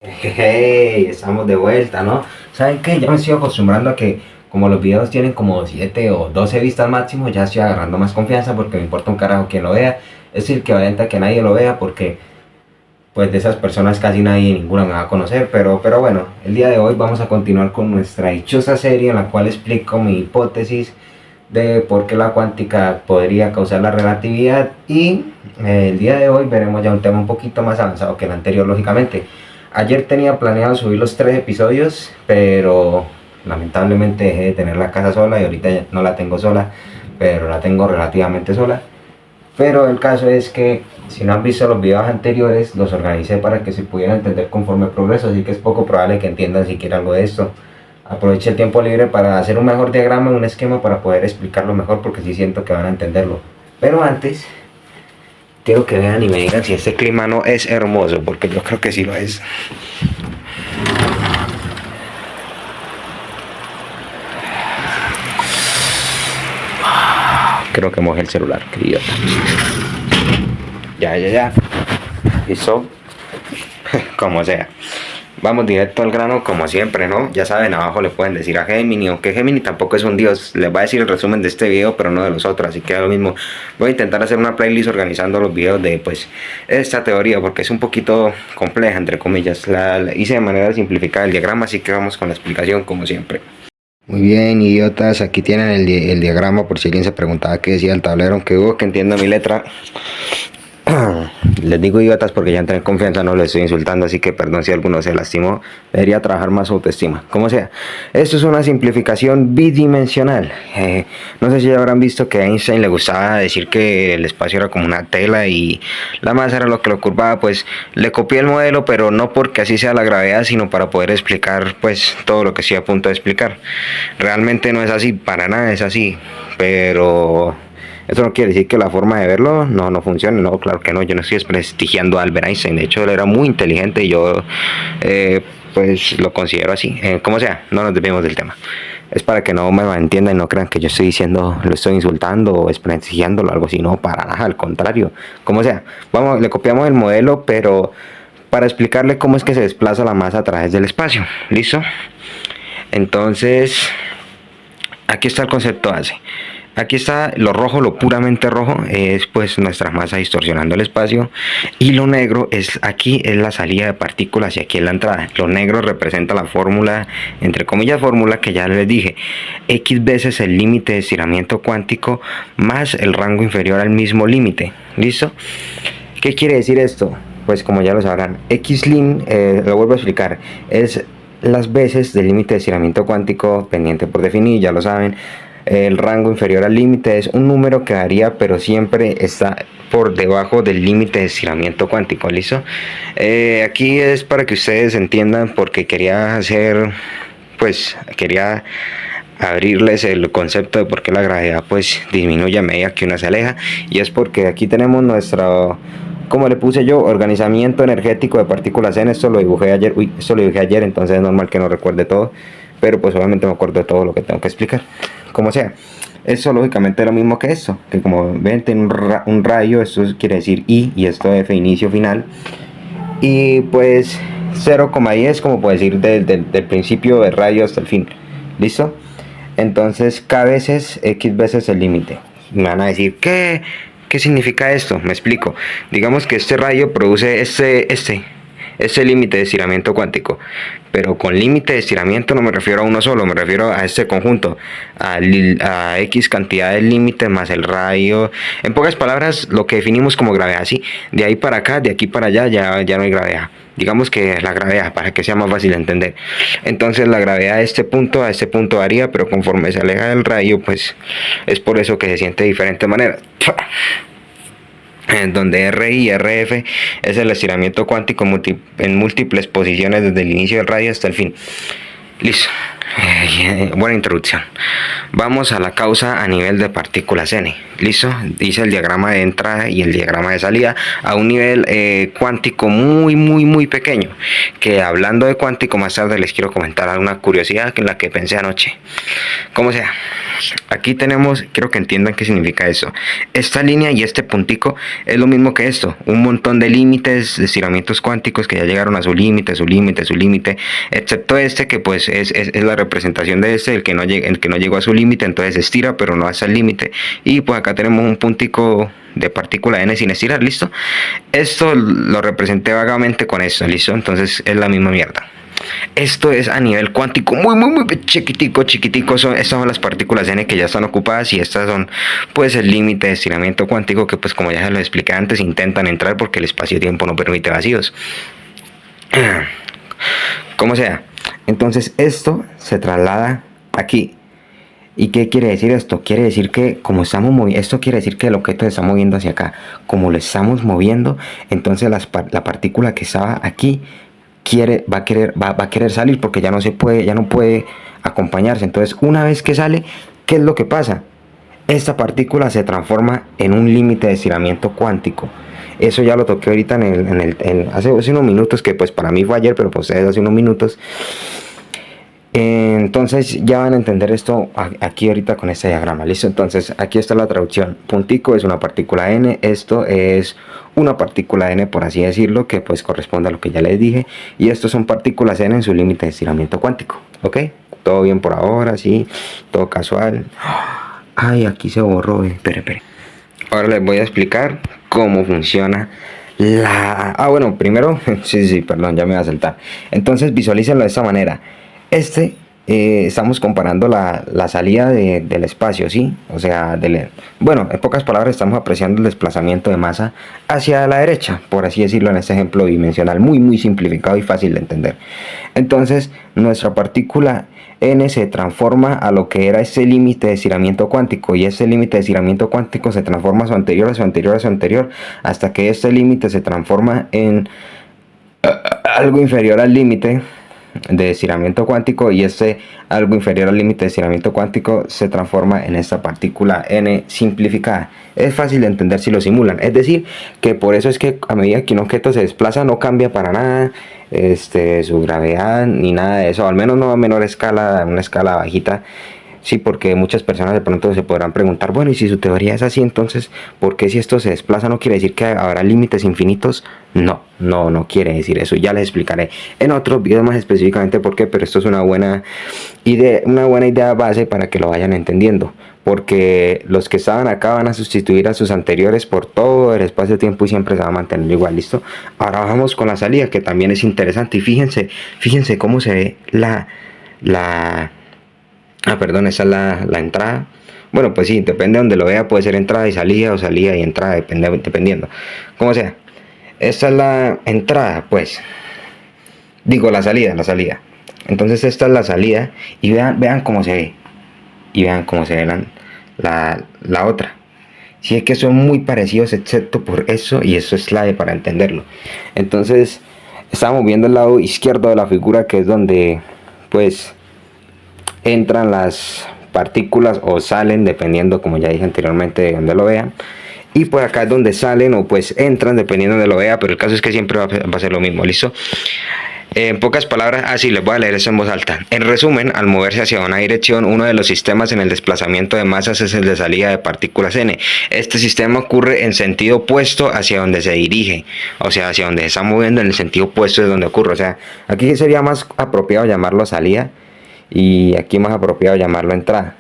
Hey, estamos de vuelta, ¿no? ¿Saben qué? Ya me estoy acostumbrando a que como los videos tienen como 7 o 12 vistas máximo, ya estoy agarrando más confianza porque me importa un carajo quien lo vea. Es el que a que nadie lo vea porque pues de esas personas casi nadie, ninguna me va a conocer. Pero bueno, el día de hoy vamos a continuar con nuestra dichosa serie en la cual explico mi hipótesis de por qué la cuántica podría causar la relatividad y el día de hoy veremos ya un tema un poquito más avanzado que el anterior, lógicamente. Ayer tenía planeado subir los 3 episodios, pero lamentablemente dejé de tener la casa sola y ahorita ya no la tengo sola, pero la tengo relativamente sola. Pero el caso es que si no han visto los videos anteriores, los organicé para que se pudiera entender conforme progreso, así que es poco probable que entiendan siquiera algo de esto. Aproveché el tiempo libre para hacer un mejor diagrama, un esquema para poder explicarlo mejor porque sí siento que van a entenderlo. Pero antes, quiero que vean y me digan si este clima no es hermoso, porque yo creo que sí lo es. Creo que mojé el celular, qué idiota. Ya. Listo. Como sea. Vamos directo al grano como siempre, ¿no? Ya saben, abajo le pueden decir a Gemini, aunque Gemini tampoco es un dios. Les voy a decir el resumen de este video, pero no de los otros, así que da lo mismo. Voy a intentar hacer una playlist organizando los videos de, pues, esta teoría, porque es un poquito compleja, entre comillas. La hice de manera simplificada el diagrama, así que vamos con la explicación como siempre. Muy bien, idiotas, aquí tienen el diagrama por si alguien se preguntaba qué decía el tablero, aunque dudo que entienda mi letra. Les digo idiotas porque ya entré en confianza, no les estoy insultando, así que perdón si alguno se lastimó. Debería trabajar más su autoestima. Como sea, esto es una simplificación bidimensional. No sé si ya habrán visto que a Einstein le gustaba decir que el espacio era como una tela y la masa era lo que lo curvaba. Pues le copié el modelo, pero no porque así sea la gravedad, sino para poder explicar pues todo lo que estoy a punto de explicar. Realmente no es así, para nada es así, pero eso no quiere decir que la forma de verlo no funcione, no, claro que no, yo no estoy desprestigiando a Albert Einstein, de hecho él era muy inteligente y yo pues lo considero así, como sea, no nos desviemos del tema. Es para que no me entiendan y no crean que yo estoy diciendo, lo estoy insultando o desprestigiándolo o algo así, no, para nada, al contrario, como sea, vamos, le copiamos el modelo, pero para explicarle cómo es que se desplaza la masa a través del espacio, ¿listo? Entonces, aquí está el concepto base. Aquí está lo rojo, lo puramente rojo, es pues nuestra masa distorsionando el espacio. Y lo negro es aquí, es la salida de partículas y aquí es la entrada. Lo negro representa la fórmula, entre comillas fórmula que ya les dije. X veces el límite de estiramiento cuántico más el rango inferior al mismo límite. ¿Listo? ¿Qué quiere decir esto? Pues como ya lo sabrán, Xlim, lo vuelvo a explicar, es las veces del límite de estiramiento cuántico pendiente por definir, ya lo saben. El rango inferior al límite es un número que varía, pero siempre está por debajo del límite de estiramiento cuántico, ¿listo? Aquí es para que ustedes entiendan, porque quería abrirles el concepto de por qué la gravedad pues disminuye a medida que una se aleja, y es porque aquí tenemos nuestra, como le puse yo, organizamiento energético de partículas en. Esto lo dibujé ayer, entonces es normal que no recuerde todo, pero pues obviamente me acuerdo de todo lo que tengo que explicar. Como sea, eso lógicamente es lo mismo que esto, que como ven tiene un radio, esto quiere decir I, y esto F inicio final, y pues 0,10 como puede decir del principio del radio hasta el fin, ¿listo? Entonces K veces X veces el límite. Me van a decir, ¿qué significa esto? Me explico. Digamos que este radio produce este límite de estiramiento cuántico, pero con límite de estiramiento no me refiero a uno solo, me refiero a este conjunto, a X cantidad de límite más el radio. En pocas palabras, lo que definimos como gravedad, ¿sí? De ahí para acá, de aquí para allá, ya no hay gravedad. Digamos que la gravedad, para que sea más fácil de entender. Entonces la gravedad de este punto a este punto varía, pero conforme se aleja del radio, pues es por eso que se siente de diferente manera. Donde R y RF es el estiramiento cuántico en múltiples posiciones desde el inicio del radio hasta el fin. Listo. Buena introducción. Vamos a la causa a nivel de partículas n. listo, dice el diagrama de entrada y el diagrama de salida a un nivel cuántico muy pequeño, que hablando de cuántico más tarde les quiero comentar alguna curiosidad en la que pensé anoche. Como sea, aquí tenemos, quiero que entiendan qué significa eso. Esta línea y este puntico es lo mismo que esto, un montón de límites, de estiramientos cuánticos que ya llegaron a su límite, excepto este que pues es la representación de este, el que no llegó a su límite, entonces estira pero no hasta el límite. Y pues acá tenemos un puntico de partícula n sin estirar, listo. Esto lo representé vagamente con esto, listo. Entonces es la misma mierda. Esto es a nivel cuántico muy chiquitico. Estas son las partículas n que ya están ocupadas y estas son pues el límite de estiramiento cuántico que pues como ya se lo expliqué antes intentan entrar porque el espacio-tiempo no permite vacíos. Como sea, entonces esto se traslada aquí. ¿Y qué quiere decir esto? Quiere decir que como estamos moviendo, esto quiere decir que el objeto se está moviendo hacia acá. Como lo estamos moviendo, entonces la partícula que estaba aquí va a querer salir porque ya no puede acompañarse. Entonces, una vez que sale, ¿qué es lo que pasa? Esta partícula se transforma en un límite de estiramiento cuántico. Eso ya lo toqué ahorita hace unos minutos, que pues para mí fue ayer, pero pues hace unos minutos. Entonces ya van a entender esto aquí ahorita con este diagrama, listo. Entonces aquí está la traducción. Puntico es una partícula n, esto es una partícula n, por así decirlo, que pues corresponde a lo que ya les dije, y estos son partículas n en su límite de estiramiento cuántico. Ok, todo bien por ahora, sí, todo casual. Ay, aquí se borró, espere. Ahora les voy a explicar cómo funciona bueno, primero perdón, ya me voy a saltar. Entonces visualícenlo de esta manera. Estamos comparando la salida del espacio, ¿sí? O sea, bueno, en pocas palabras estamos apreciando el desplazamiento de masa hacia la derecha, por así decirlo, en este ejemplo bidimensional, muy simplificado y fácil de entender. Entonces, nuestra partícula n se transforma a lo que era ese límite de estiramiento cuántico, y ese límite de estiramiento cuántico se transforma a su anterior, hasta que este límite se transforma en algo inferior al límite de estiramiento cuántico, y algo inferior al límite de estiramiento cuántico se transforma en esta partícula n simplificada. Es fácil de entender si lo simulan, es decir, que por eso es que a medida que un objeto se desplaza no cambia para nada su gravedad ni nada de eso, al menos no a menor escala, una escala bajita. Sí, porque muchas personas de pronto se podrán preguntar, bueno, y si su teoría es así, entonces, ¿por qué si esto se desplaza no quiere decir que habrá límites infinitos? No quiere decir eso. Ya les explicaré en otros videos más específicamente por qué, pero esto es una buena idea base para que lo vayan entendiendo. Porque los que estaban acá van a sustituir a sus anteriores por todo el espacio-tiempo y siempre se va a mantener igual, ¿listo? Ahora vamos con la salida, que también es interesante. Y fíjense cómo se ve perdón, esa es la entrada. Bueno, pues sí, depende de donde lo vea, puede ser entrada y salida o salida y entrada, dependiendo. Como sea, esta es la entrada, pues. Digo, la salida. Entonces esta es la salida y vean cómo se ve. Y vean cómo se ve la otra. Si es que son muy parecidos, excepto por eso, y eso es clave para entenderlo. Entonces, estamos viendo el lado izquierdo de la figura, que es donde, pues, entran las partículas o salen, dependiendo, como ya dije anteriormente, de donde lo vean. Y por acá es donde salen o pues entran, dependiendo de donde lo vea, pero el caso es que siempre va a ser lo mismo, ¿listo? En pocas palabras, les voy a leer eso en voz alta. En resumen, al moverse hacia una dirección, uno de los sistemas en el desplazamiento de masas es el de salida de partículas n. Este sistema ocurre en sentido opuesto hacia donde se dirige, o sea, hacia donde se está moviendo, en el sentido opuesto es donde ocurre. O sea, aquí sería más apropiado llamarlo salida y aquí más apropiado llamarlo entrada.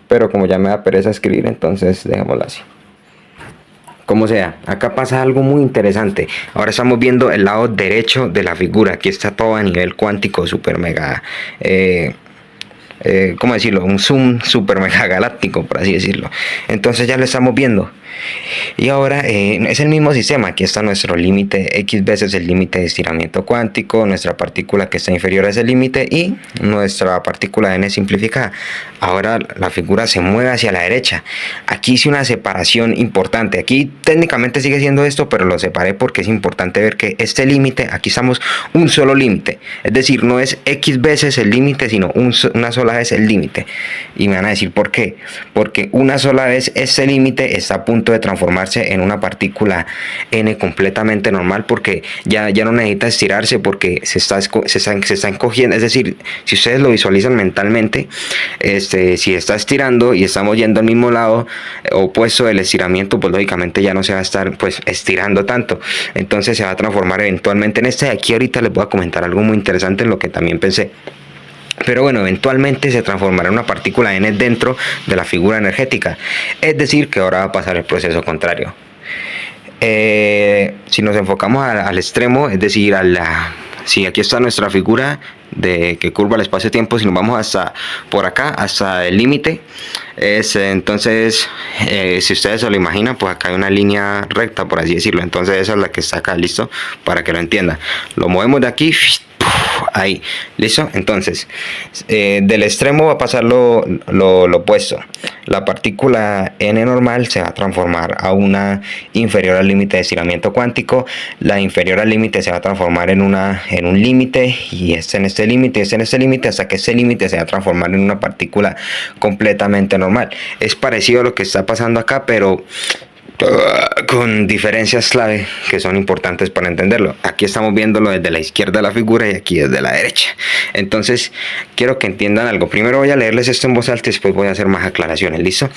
Pero como ya me da pereza escribir, entonces dejémoslo así. Como sea, acá pasa algo muy interesante. Ahora estamos viendo el lado derecho de la figura. Aquí está todo a nivel cuántico, super mega, ¿cómo decirlo? Un zoom super mega galáctico, por así decirlo. Entonces ya lo estamos viendo. Y ahora es el mismo sistema. Aquí está nuestro límite x veces el límite de estiramiento cuántico, nuestra partícula que está inferior a ese límite y nuestra partícula n simplificada. Ahora la figura se mueve hacia la derecha. Aquí hice una separación importante. Aquí técnicamente sigue siendo esto, pero lo separé porque es importante ver que este límite, aquí estamos un solo límite. Es decir, no es x veces el límite, sino una sola vez el límite. Y me van a decir ¿por qué? Porque una sola vez este límite está a punto de transformarse en una partícula n completamente normal, porque ya no necesita estirarse, porque se está encogiendo. Es decir, si ustedes lo visualizan mentalmente, si está estirando y estamos yendo al mismo lado opuesto del estiramiento, pues lógicamente ya no se va a estar pues estirando tanto, entonces se va a transformar eventualmente en este de aquí. Ahorita les voy a comentar algo muy interesante en lo que también pensé. Pero bueno, eventualmente se transformará en una partícula n dentro de la figura energética. Es decir, que ahora va a pasar el proceso contrario. Si nos enfocamos al extremo, es decir, si aquí está nuestra figura de que curva el espacio-tiempo, si nos vamos hasta por acá, hasta el límite, entonces, si ustedes se lo imaginan, pues acá hay una línea recta, por así decirlo. Entonces esa es la que está acá, listo, para que lo entiendan. Lo movemos de aquí, ahí, listo. Entonces del extremo va a pasar lo opuesto. La partícula n normal se va a transformar a una inferior al límite de estiramiento cuántico. La inferior al límite se va a transformar en un límite, y en este límite, en este límite, hasta que este límite se va a transformar en una partícula completamente normal. Es parecido a lo que está pasando acá, pero con diferencias clave que son importantes para entenderlo. Aquí estamos viéndolo desde la izquierda de la figura y aquí desde la derecha. Entonces quiero que entiendan algo. Primero voy a leerles esto en voz alta y después voy a hacer más aclaraciones. ¿Listo?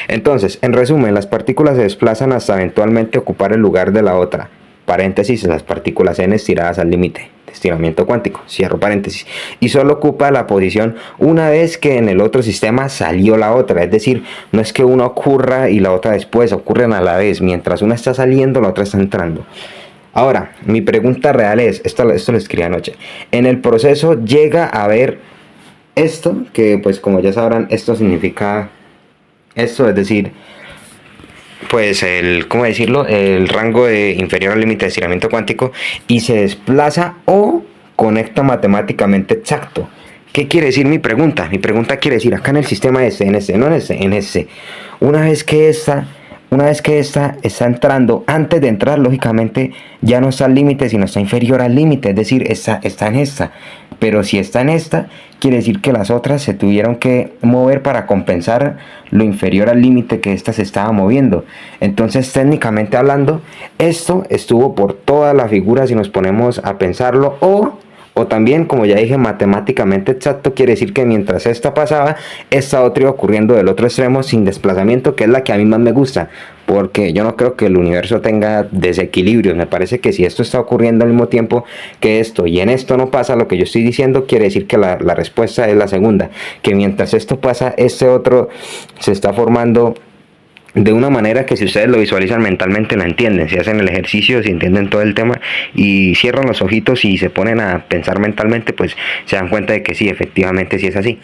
Entonces, en resumen, las partículas se desplazan hasta eventualmente ocupar el lugar de la otra. Paréntesis, las partículas n estiradas al límite de estiramiento cuántico, cierro paréntesis, y solo ocupa la posición una vez que en el otro sistema salió la otra. Es decir, no es que una ocurra y la otra después, ocurren a la vez. Mientras una está saliendo, la otra está entrando. Ahora, mi pregunta real es, esto lo escribí anoche, en el proceso llega a ver esto, que pues como ya sabrán, esto significa esto, es decir, pues ¿cómo decirlo? El rango inferior al límite de estiramiento cuántico, y se desplaza o conecta matemáticamente exacto. ¿Qué quiere decir mi pregunta? Mi pregunta quiere decir acá en el sistema en ese. Una vez que esta está entrando, antes de entrar, lógicamente, ya no está al límite, sino está inferior al límite, es decir, está en esta. Pero si está en esta, quiere decir que las otras se tuvieron que mover para compensar lo inferior al límite que esta se estaba moviendo. Entonces, técnicamente hablando, esto estuvo por toda la figura si nos ponemos a pensarlo, o también, como ya dije, matemáticamente exacto, quiere decir que mientras esta pasaba, esta otra iba ocurriendo del otro extremo sin desplazamiento, que es la que a mí más me gusta, porque yo no creo que el universo tenga desequilibrios. Me parece que si esto está ocurriendo al mismo tiempo que esto, y en esto no pasa lo que yo estoy diciendo, quiere decir que la respuesta es la segunda, que mientras esto pasa, este otro se está formando de una manera que si ustedes lo visualizan mentalmente la entienden. Si hacen el ejercicio, si entienden todo el tema y cierran los ojitos y se ponen a pensar mentalmente, pues se dan cuenta de que sí, efectivamente sí es así.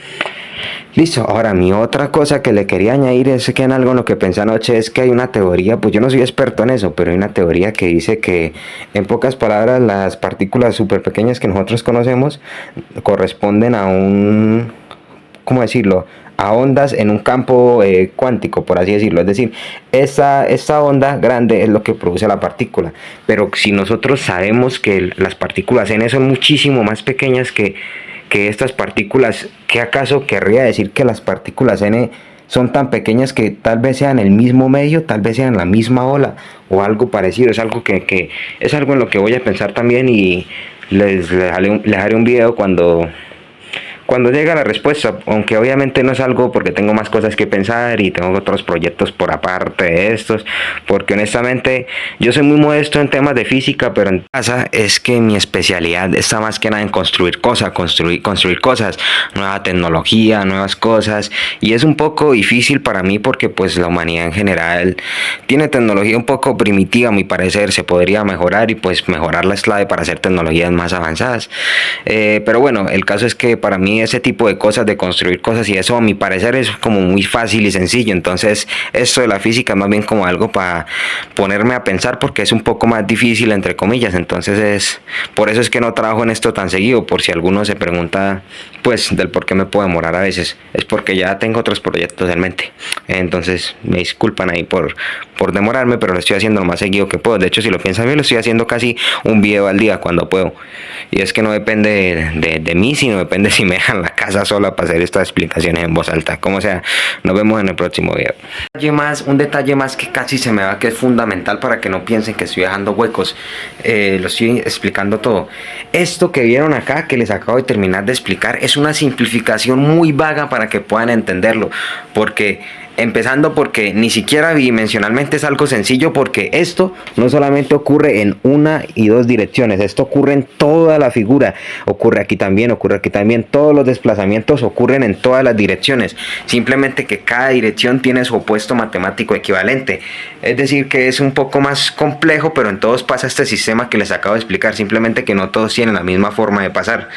Listo. Ahora, mi otra cosa que le quería añadir es que en algo en lo que pensé anoche es que hay una teoría, pues yo no soy experto en eso, pero hay una teoría que dice que, en pocas palabras, las partículas súper pequeñas que nosotros conocemos corresponden a ¿cómo decirlo?, a ondas en un campo cuántico, por así decirlo. Es decir, esta onda grande es lo que produce la partícula, pero si nosotros sabemos que las partículas n son muchísimo más pequeñas que estas partículas, ¿qué acaso querría decir que las partículas n son tan pequeñas que tal vez sean el mismo medio, tal vez sean la misma ola o algo parecido? Es algo que es algo en lo que voy a pensar también, y les haré un video cuando llega la respuesta, aunque obviamente no es algo, porque tengo más cosas que pensar y tengo otros proyectos por aparte de estos, porque honestamente yo soy muy modesto en temas de física, pero en casa es que mi especialidad está más que nada en construir cosas, construir cosas, nueva tecnología, nuevas cosas, y es un poco difícil para mí porque pues la humanidad en general tiene tecnología un poco primitiva, a mi parecer. Se podría mejorar y pues mejorarla es clave para hacer tecnologías más avanzadas, pero bueno, el caso es que para mí ese tipo de cosas, de construir cosas y eso a mi parecer es como muy fácil y sencillo. Entonces esto de la física es más bien como algo para ponerme a pensar porque es un poco más difícil entre comillas. Entonces por eso es que no trabajo en esto tan seguido, por si alguno se pregunta pues del por qué me puedo demorar a veces, es porque ya tengo otros proyectos en mente. Entonces me disculpan ahí por demorarme, pero lo estoy haciendo lo más seguido que puedo. De hecho, si lo piensan bien, lo estoy haciendo casi un video al día cuando puedo. Y es que no depende de mí, sino depende si me dejan la casa sola para hacer estas explicaciones en voz alta. Como sea, nos vemos en el próximo video. Un detalle más que casi se me va, que es fundamental para que no piensen que estoy dejando huecos. Lo estoy explicando todo. Esto que vieron acá, que les acabo de terminar de explicar, es una simplificación muy vaga para que puedan entenderlo. Empezando porque ni siquiera bidimensionalmente es algo sencillo, porque esto no solamente ocurre en una y dos direcciones, esto ocurre en toda la figura, ocurre aquí también, todos los desplazamientos ocurren en todas las direcciones, simplemente que cada dirección tiene su opuesto matemático equivalente, es decir que es un poco más complejo, pero en todos pasa este sistema que les acabo de explicar, simplemente que no todos tienen la misma forma de pasar.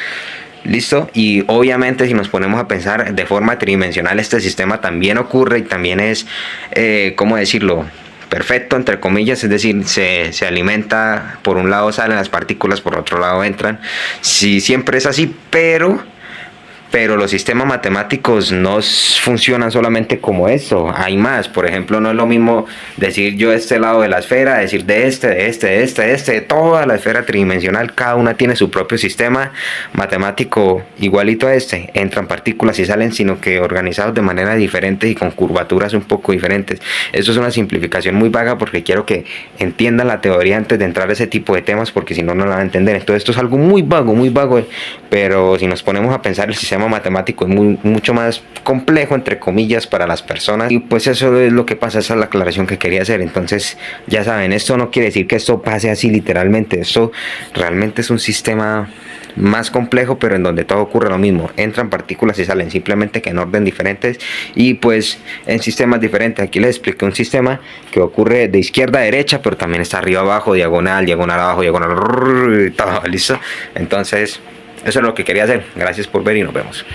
¿Listo? Y obviamente si nos ponemos a pensar de forma tridimensional, este sistema también ocurre y también es, ¿cómo decirlo?, perfecto, entre comillas, es decir, se alimenta, por un lado salen las partículas, por otro lado entran. Sí, siempre es así, pero los sistemas matemáticos no funcionan solamente como eso, hay más. Por ejemplo, no es lo mismo decir yo de este lado de la esfera, decir de toda la esfera tridimensional, cada una tiene su propio sistema matemático igualito a este, entran partículas y salen, sino que organizados de manera diferente y con curvaturas un poco diferentes. Eso es una simplificación muy vaga porque quiero que entiendan la teoría antes de entrar a ese tipo de temas, porque si no, no la van a entender. Entonces esto es algo muy vago, pero si nos ponemos a pensar, el sistema matemático es mucho más complejo, entre comillas, para las personas, y pues eso es lo que pasa, esa es la aclaración que quería hacer. Entonces ya saben, esto no quiere decir que esto pase así literalmente, esto realmente es un sistema más complejo, pero en donde todo ocurre lo mismo, entran partículas y salen, simplemente que en orden diferentes y pues en sistemas diferentes. Aquí les expliqué un sistema que ocurre de izquierda a derecha, pero también está arriba abajo, diagonal abajo, diagonal, todo, ¿listo? Entonces eso es lo que quería hacer. Gracias por ver y nos vemos.